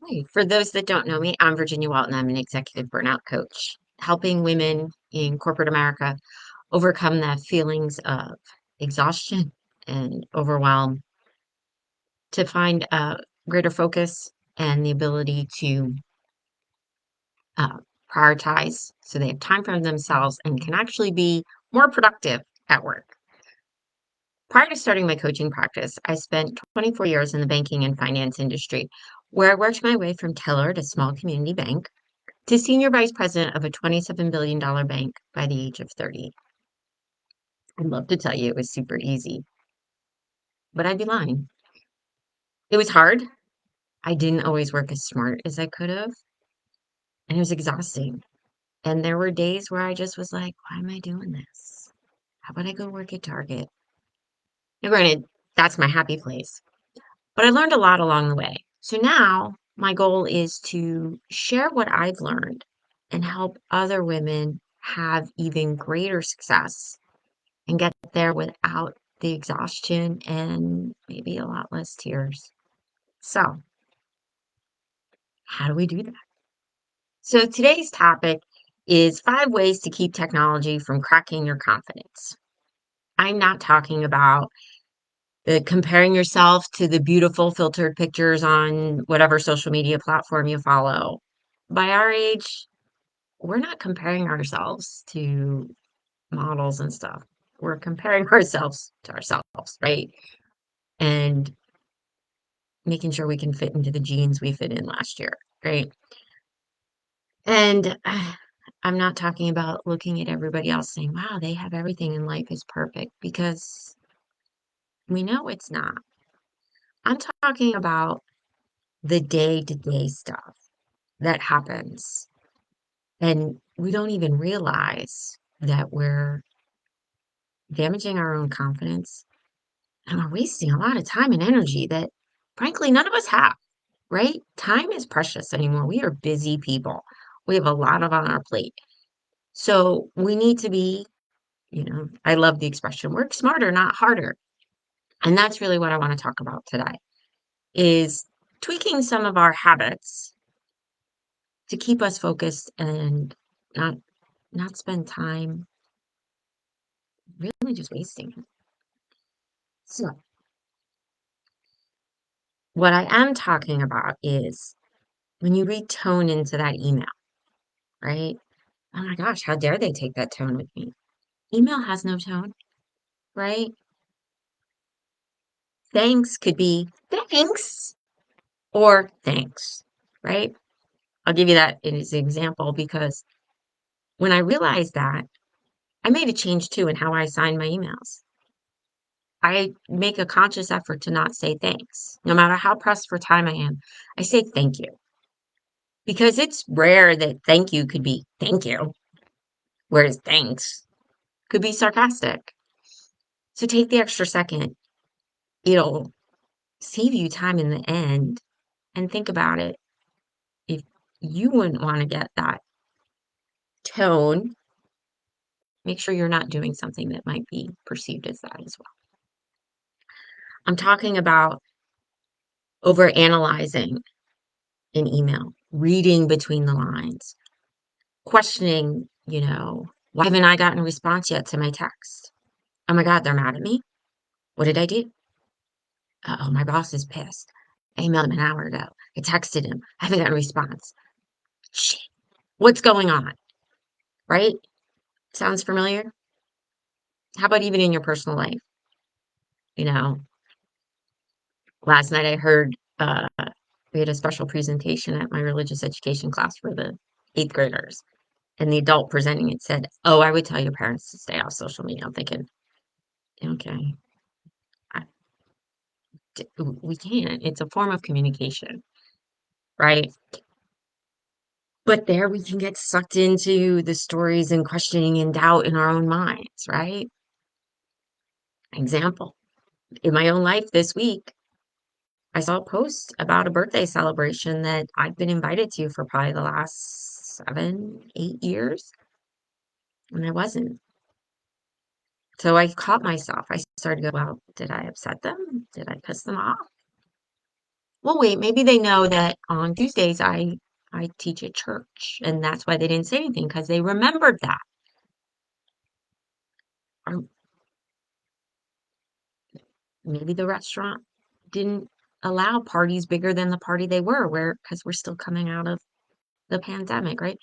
Hi. For those that don't know me, I'm Virginia Walton. I'm an executive burnout coach, helping women in corporate America overcome the feelings of exhaustion and overwhelm to find a greater focus and the ability to uh, prioritize so they have time for themselves and can actually be more productive at work. Prior to starting my coaching practice, I spent 24 years in the banking and finance industry, where I worked my way from teller at a small community bank to senior vice president of a $27 billion bank by the age of 30. I'd love to tell you it was super easy, but I'd be lying. It was hard. I didn't always work as smart as I could have, and it was exhausting. And there were days where I just was like, why am I doing this? How about I go work at Target? Now, granted, that's my happy place, but I learned a lot along the way. So now my goal is to share what I've learned and help other women have even greater success and get there without the exhaustion and maybe a lot less tears. So, how do we do that? So, today's topic is 5 ways to keep technology from cracking your confidence. I'm not talking about the comparing yourself to the beautiful filtered pictures on whatever social media platform you follow. By our age, we're not comparing ourselves to models and stuff. We're comparing ourselves to ourselves, right? And making sure we can fit into the jeans we fit in last year, right? And I'm not talking about looking at everybody else saying, wow, they have everything in life is perfect, because we know it's not. I'm talking about the day-to-day stuff that happens. And we don't even realize that we're damaging our own confidence and we're wasting a lot of time and energy that, frankly, none of us have. Right? Time is precious anymore. We are busy people. We have a lot of on our plate. So we need to be, I love the expression, work smarter, not harder. And that's really what I want to talk about today is tweaking some of our habits to keep us focused and not not spend time really just wasting it. So what I am talking about is when you read tone into that email, right? Oh my gosh, how dare they take that tone with me? Email has no tone, right? Thanks could be thanks or thanks, right? I'll give you that as an example because when I realized that, I made a change too in how I sign my emails. I make a conscious effort to not say thanks. No matter how pressed for time I am, I say thank you because it's rare that thank you could be thank you, whereas thanks could be sarcastic. So take the extra second. It'll save you time in the end and think about it. If you wouldn't want to get that tone, make sure you're not doing something that might be perceived as that as well. I'm talking about over analyzing an email, reading between the lines, questioning, why haven't I gotten a response yet to my text? Oh my God, they're mad at me. What did I do? Oh, my boss is pissed. I emailed him an hour ago. I texted him. I haven't gotten a response. Shit. What's going on? Right? Sounds familiar? How about even in your personal life? You know, last night I heard we had a special presentation at my religious education class for the eighth graders. And the adult presenting it said, oh, I would tell your parents to stay off social media. I'm thinking, okay, I, we can't. It's a form of communication, right? But there we can get sucked into the stories and questioning and doubt in our own minds, right? Example, in my own life this week, I saw a post about a birthday celebration that I've been invited to for probably the last 7, 8 years, and I wasn't. So I caught myself. I started to go, well, did I upset them? Did I piss them off? well, wait, maybe they know that on Tuesdays I teach at church, and that's why they didn't say anything because they remembered that. Or maybe the restaurant didn't allow parties bigger than the party they were, where because we're still coming out of the pandemic, right?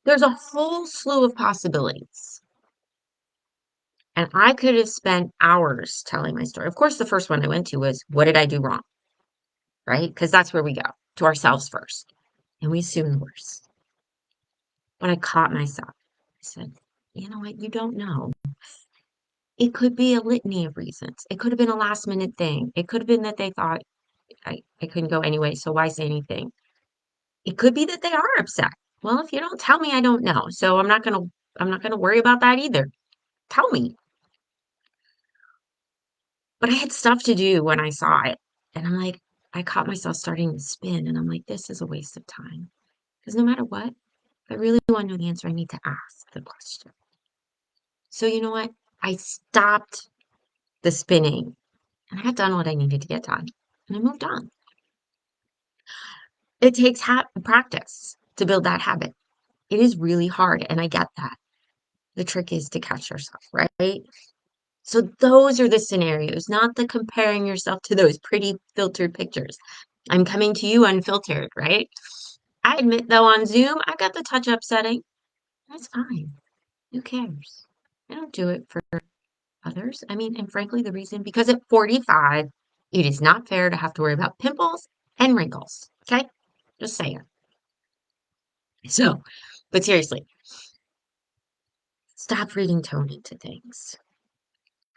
There's a whole slew of possibilities. And I could have spent hours telling my story. Of course, the first one I went to was, what did I do wrong? Right? Because that's where we go to ourselves first. And we assume the worst. But I caught myself. I said, you know what? You don't know. It could be a litany of reasons. It could have been a last minute thing. It could have been that they thought I couldn't go anyway, so why say anything? It could be that they are upset. Well, if you don't tell me, I don't know. So I'm not gonna worry about that either. Tell me. But I had stuff to do when I saw it. And I'm like, I caught myself starting to spin and I'm like, this is a waste of time. Because no matter what, if I really want to know the answer, I need to ask the question. So you know what? I stopped the spinning and I got done what I needed to get done. And I moved on. It takes practice to build that habit. It is really hard, and I get that. The trick is to catch yourself, right? So those are the scenarios, not the comparing yourself to those pretty filtered pictures. I'm coming to you unfiltered, right? I admit though on Zoom, I got the touch up setting. That's fine. Who cares? I don't do it for others. I mean, and frankly, the reason because at 45, it is not fair to have to worry about pimples and wrinkles. Okay? Just saying. So, but seriously, stop reading tone into things.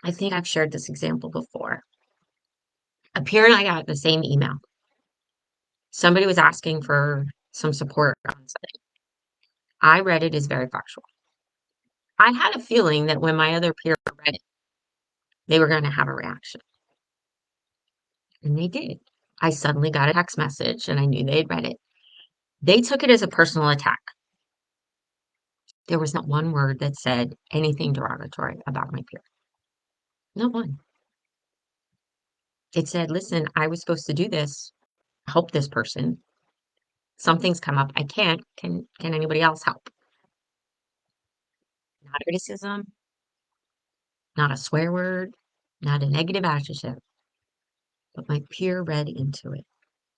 I think I've shared this example before. A peer and I got the same email. Somebody was asking for some support on something. I read it as very factual. I had a feeling that when my other peer read it, they were going to have a reaction. And they did. I suddenly got a text message and I knew they'd read it. They took it as a personal attack. There was not one word that said anything derogatory about my peer. Not one. It said, listen, I was supposed to do this, help this person. Something's come up. I can't. Can anybody else help? Not criticism, not a swear word, not a negative adjective, but my peer read into it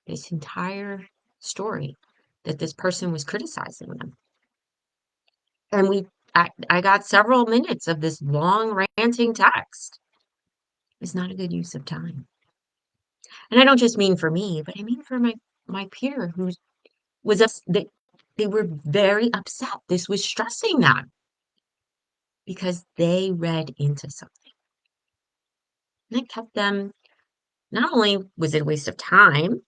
this entire story that this person was criticizing them. And I got several minutes of this long ranting text. It's not a good use of time. And I don't just mean for me, but I mean for my peer who they were very upset. This was stressing them because they read into something. And it kept them, not only was it a waste of time,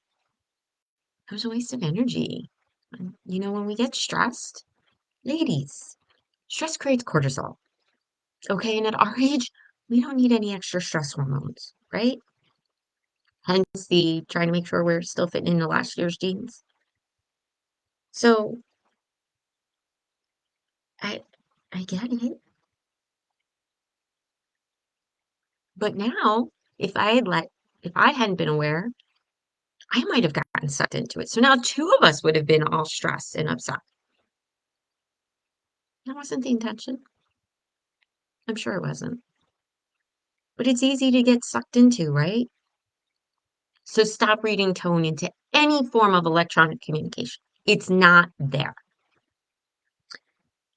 it was a waste of energy. And, when we get stressed, ladies, stress creates cortisol. Okay, and at our age, we don't need any extra stress hormones, right? Hence the trying to make sure we're still fitting into last year's jeans. So I I get it. But now, if I hadn't been aware, I might have gotten sucked into it. So now two of us would have been all stressed and upset. That wasn't the intention. I'm sure it wasn't. But it's easy to get sucked into, right? So stop reading tone into any form of electronic communication. It's not there.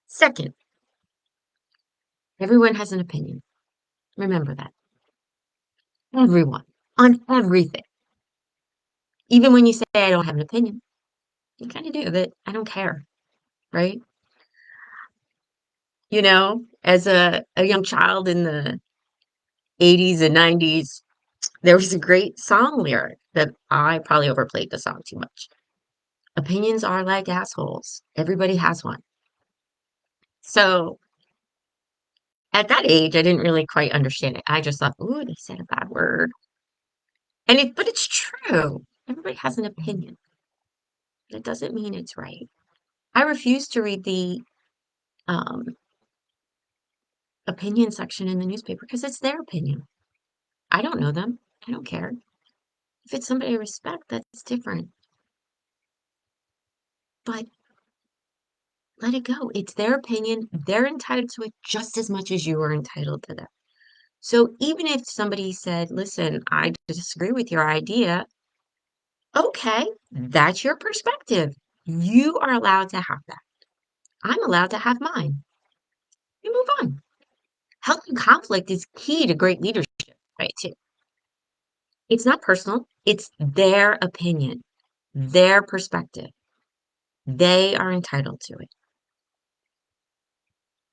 Second, everyone has an opinion. Remember that. Everyone on everything. Even when you say, I don't have an opinion, you kind of do, but I don't care, right? As a young child in the 80s and 90s, there was a great song lyric that I probably overplayed the song too much. Opinions are like assholes. Everybody has one. So at that age, I didn't really quite understand it. I just thought, ooh, they said a bad word. But it's true. Everybody has an opinion. That doesn't mean it's right. I refuse to read the um, opinion section in the newspaper because it's their opinion. I don't know them. I don't care. If it's somebody I respect, that's different. But let it go. It's their opinion. They're entitled to it just as much as you are entitled to that. So even if somebody said, listen, I disagree with your idea, okay, that's your perspective. You are allowed to have that. I'm allowed to have mine. We move on. Healthy conflict is key to great leadership, right? Too. It's not personal, it's their opinion, their perspective. They are entitled to it.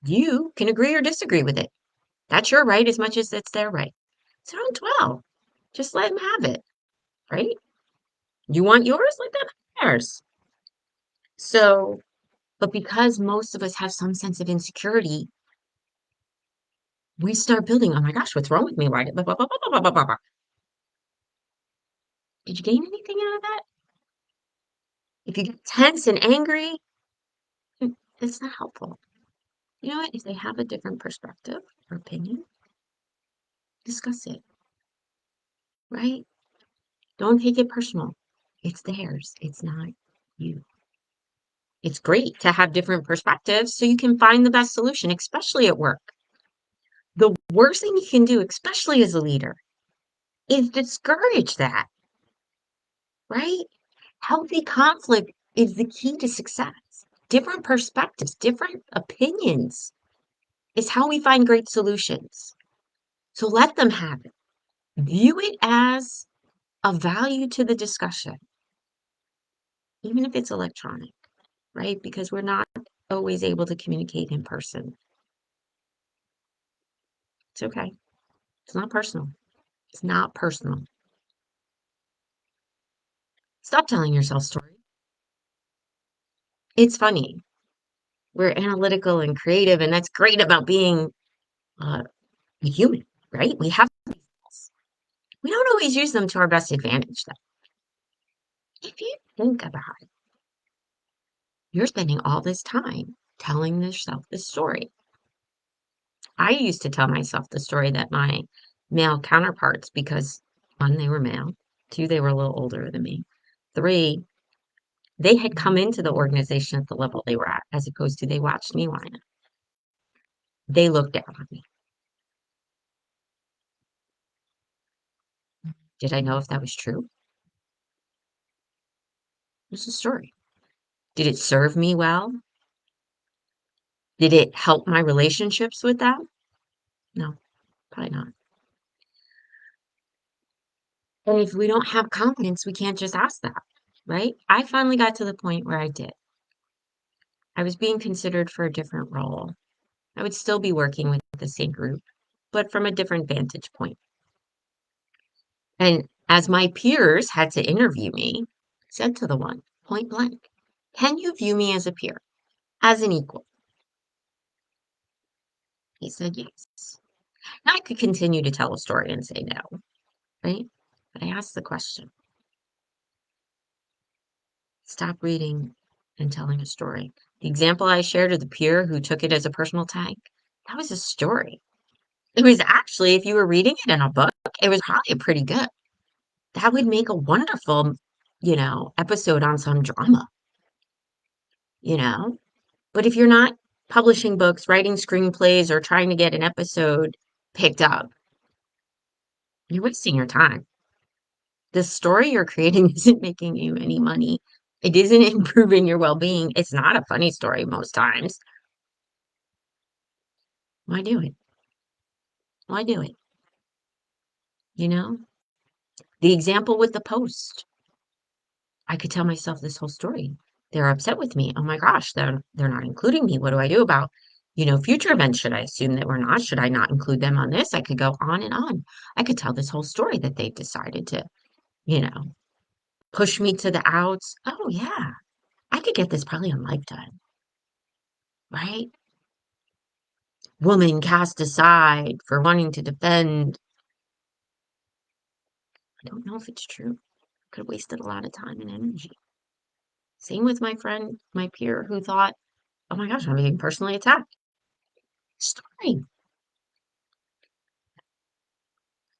You can agree or disagree with it. That's your right as much as it's their right. So don't dwell. Just let them have it, right? You want yours? Let them have theirs. So, but because most of us have some sense of insecurity, we start building, oh my gosh, what's wrong with me? Why did blah, blah, blah, blah, blah, blah, blah, blah. Did you gain anything out of that? If you get tense and angry, it's not helpful. You know what? If they have a different perspective or opinion, discuss it, right? Don't take it personal. It's theirs. It's not you. It's great to have different perspectives so you can find the best solution, especially at work. The worst thing you can do, especially as a leader, is discourage that, right? Healthy conflict is the key to success. Different perspectives, different opinions is how we find great solutions. So let them have it. View it as a value to the discussion, even if it's electronic, right? Because we're not always able to communicate in person. It's okay. It's not personal. It's not personal. Stop telling yourself stories. It's funny. We're analytical and creative, and that's great about being uh, a human, right? We have these skills. We don't always use them to our best advantage, though. If you think about it, you're spending all this time telling yourself this story. I used to tell myself the story that my male counterparts, because one, they were male, two, they were a little older than me, three, they had come into the organization at the level they were at, as opposed to they watched me whine. They looked down on me. Did I know if that was true? It was a story. Did it serve me well? Did it help my relationships with them? No, probably not. And if we don't have confidence, we can't just ask that, right? I finally got to the point where I did. I was being considered for a different role. I would still be working with the same group, but from a different vantage point. And as my peers had to interview me, I said to the one point blank, can you view me as a peer, as an equal? He said yes. Now I could continue to tell a story and say no, right? But I asked the question. Stop reading and telling a story. The example I shared of the peer who took it as a personal tag, that was a story. It was actually, if you were reading it in a book, it was probably pretty good. That would make a wonderful, episode on some drama, you know? But if you're not publishing books, writing screenplays, or trying to get an episode picked up, you're wasting your time. The story you're creating isn't making you any money. It isn't improving your well-being. It's not a funny story most times. Why do it? Why do it? You know? The example with the post. I could tell myself this whole story. They're upset with me. Oh my gosh, they're not including me. What do I do about, future events? Should I assume that we're not? Should I not include them on this? I could go on and on. I could tell this whole story that they've decided to, you know, push me to the outs. Oh yeah. I could get this probably on Lifetime, right? Woman cast aside for wanting to defend. I don't know if it's true. Could have wasted a lot of time and energy. Same with my friend, my peer who thought, oh my gosh, I'm being personally attacked. Story.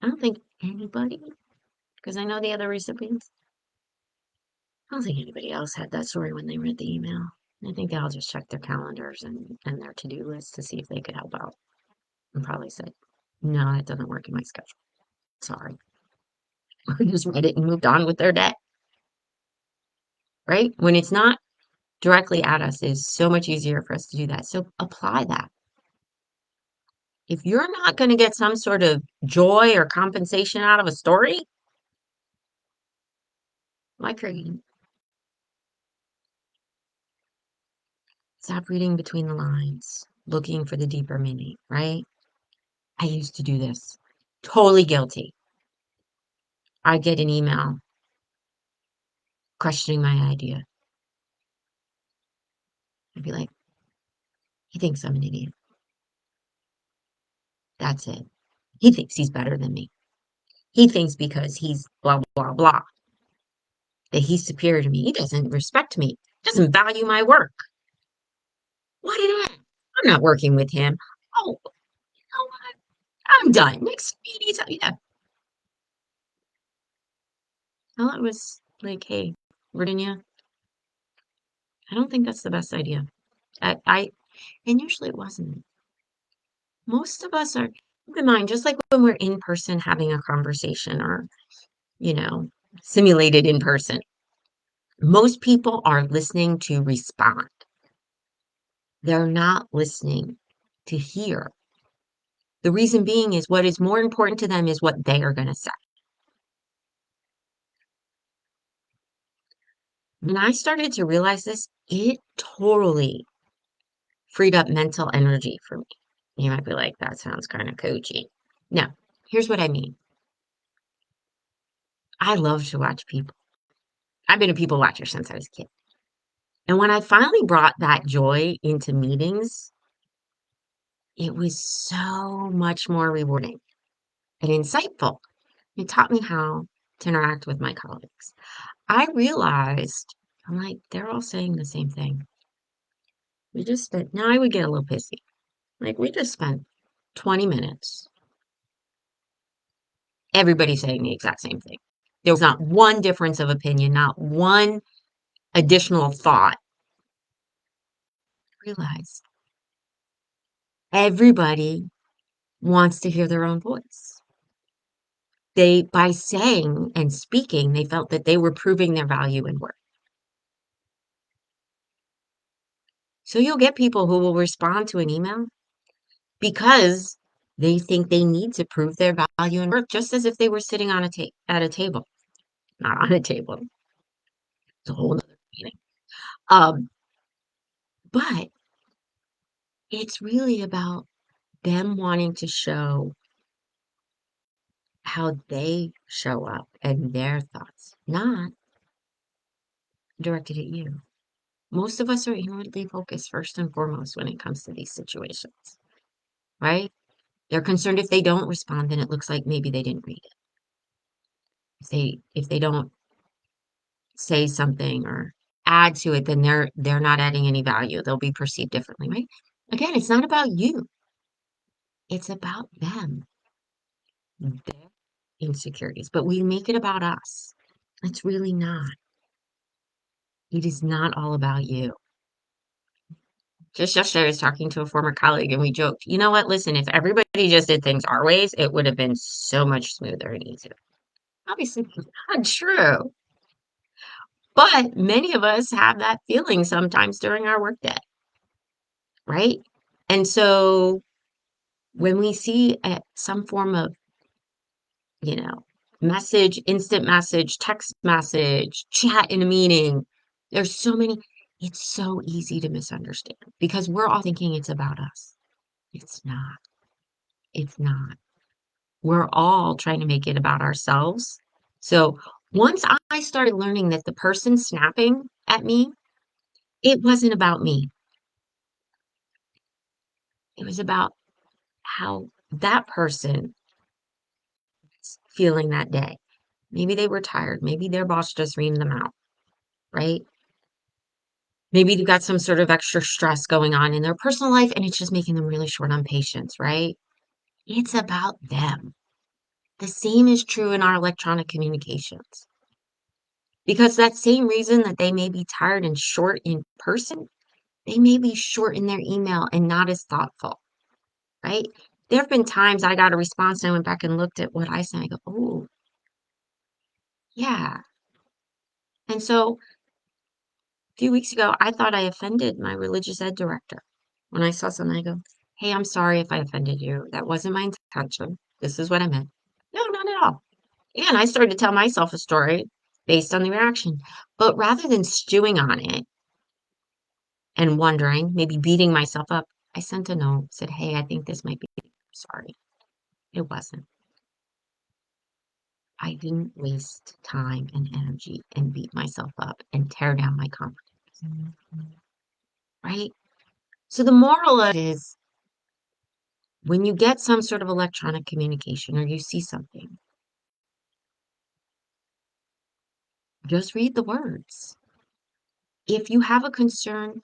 I don't think anybody because I know the other recipients. I don't think anybody else had that story when they read the email. I think they all just checked their calendars and their to-do list to see if they could help out and probably said, no, that doesn't work in my schedule. Sorry. Just read it and moved on with their day, right? When it's not directly at us, it's so much easier for us to do that. So apply that. If you're not going to get some sort of joy or compensation out of a story, why create it? Stop reading between the lines, looking for the deeper meaning, right? I used to do this. Totally guilty. I get an email questioning my idea. I'd be like, he thinks I'm an idiot. That's it. He thinks he's better than me. He thinks because he's blah, blah, blah, that he's superior to me. He doesn't respect me, doesn't value my work. What did I? I'm not working with him. Oh, you know what? I'm done. Next meeting, yeah. Well, it was like, hey, Virginia, I don't think that's the best idea. I and usually it wasn't. Most of us are, keep in mind, just like when we're in person having a conversation or, you know, simulated in person, most people are listening to respond. They're not listening to hear. The reason being is what is more important to them is what they are going to say. When I started to realize this, it totally freed up mental energy for me. You might be like, that sounds kind of coachy. No, here's what I mean. I love to watch people. I've been a people watcher since I was a kid. And when I finally brought that joy into meetings, it was so much more rewarding and insightful. It taught me how to interact with my colleagues. I realized, I'm like, they're all saying the same thing. We just spent, now I would get a little pissy. Like, we just spent 20 minutes, everybody saying the exact same thing. There was not one difference of opinion, not one additional thought. I realized everybody wants to hear their own voice. They, by saying and speaking, they felt that they were proving their value and worth. So you'll get people who will respond to an email because they think they need to prove their value and worth, just as if they were sitting on at a table, not on a table. It's a whole other meaning. Um, but it's really about them wanting to show how they show up and their thoughts, not directed at you. Most of us are inwardly focused first and foremost when it comes to these situations, right? They're concerned if they don't respond, then it looks like maybe they didn't read it. If they don't say something or add to it, then they're not adding any value. They'll be perceived differently, right? Again, it's not about you. It's about them, their insecurities. But we make it about us. It's really not. It is not all about you. Just yesterday, I was talking to a former colleague and we joked, you know what? Listen, if everybody just did things our ways, it would have been so much smoother and easier. Obviously, that's not true. But many of us have that feeling sometimes during our workday, right? And so when we see some form of, you know, message, instant message, text message, chat in a meeting, there's so many, it's so easy to misunderstand because we're all thinking it's about us. It's not. It's not. We're all trying to make it about ourselves. So once I started learning that the person snapping at me, it wasn't about me. It was about how that person is feeling that day. Maybe they were tired. Maybe their boss just reamed them out, right? Maybe they've got some sort of extra stress going on in their personal life and it's just making them really short on patience, right? It's about them. The same is true in our electronic communications. Because that same reason that they may be tired and short in person, they may be short in their email and not as thoughtful, right? There have been times I got a response and I went back and looked at what I sent. I go, oh, yeah. And so a few weeks ago, I thought I offended my religious ed director. When I saw something, I go, hey, I'm sorry if I offended you. That wasn't my intention. This is what I meant. No, not at all. And I started to tell myself a story based on the reaction. But rather than stewing on it and wondering, maybe beating myself up, I sent a note, said, hey, I think this might be, sorry. It wasn't. I didn't waste time and energy and beat myself up and tear down my confidence, right? So the moral of it is when you get some sort of electronic communication or you see something, just read the words. If you have a concern,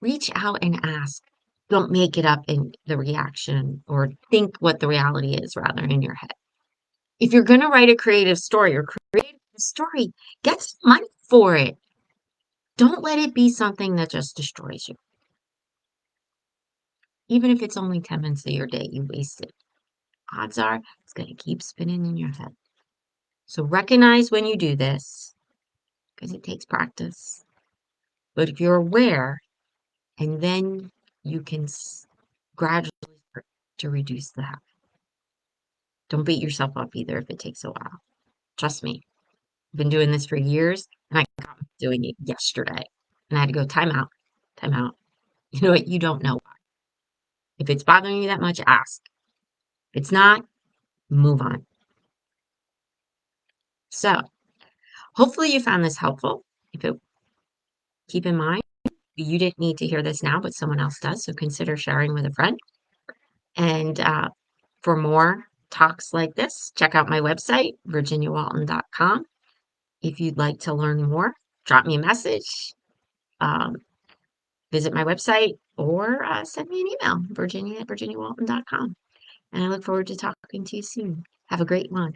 reach out and ask. Don't make it up in the reaction or think what the reality is rather in your head. If you're going to write a creative story or create a story, get some money for it. Don't let it be something that just destroys you. Even if it's only 10 minutes of your day you wasted, odds are it's going to keep spinning in your head. So recognize when you do this because it takes practice. But if you're aware, and then you can gradually start to reduce the habit. Don't beat yourself up either if it takes a while. Trust me, I've been doing this for years and I got doing it yesterday. And I had to go time out, time out. You know what? You don't know why. If it's bothering you that much, ask. If it's not, move on. So hopefully you found this helpful. If it, keep in mind, you didn't need to hear this now, but someone else does. So consider sharing with a friend. And for more talks like this, check out my website, virginiawalton.com. If you'd like to learn more, drop me a message, um, visit my website, or send me an email, virginia@virginiawalton.com. And I look forward to talking to you soon. Have a great one.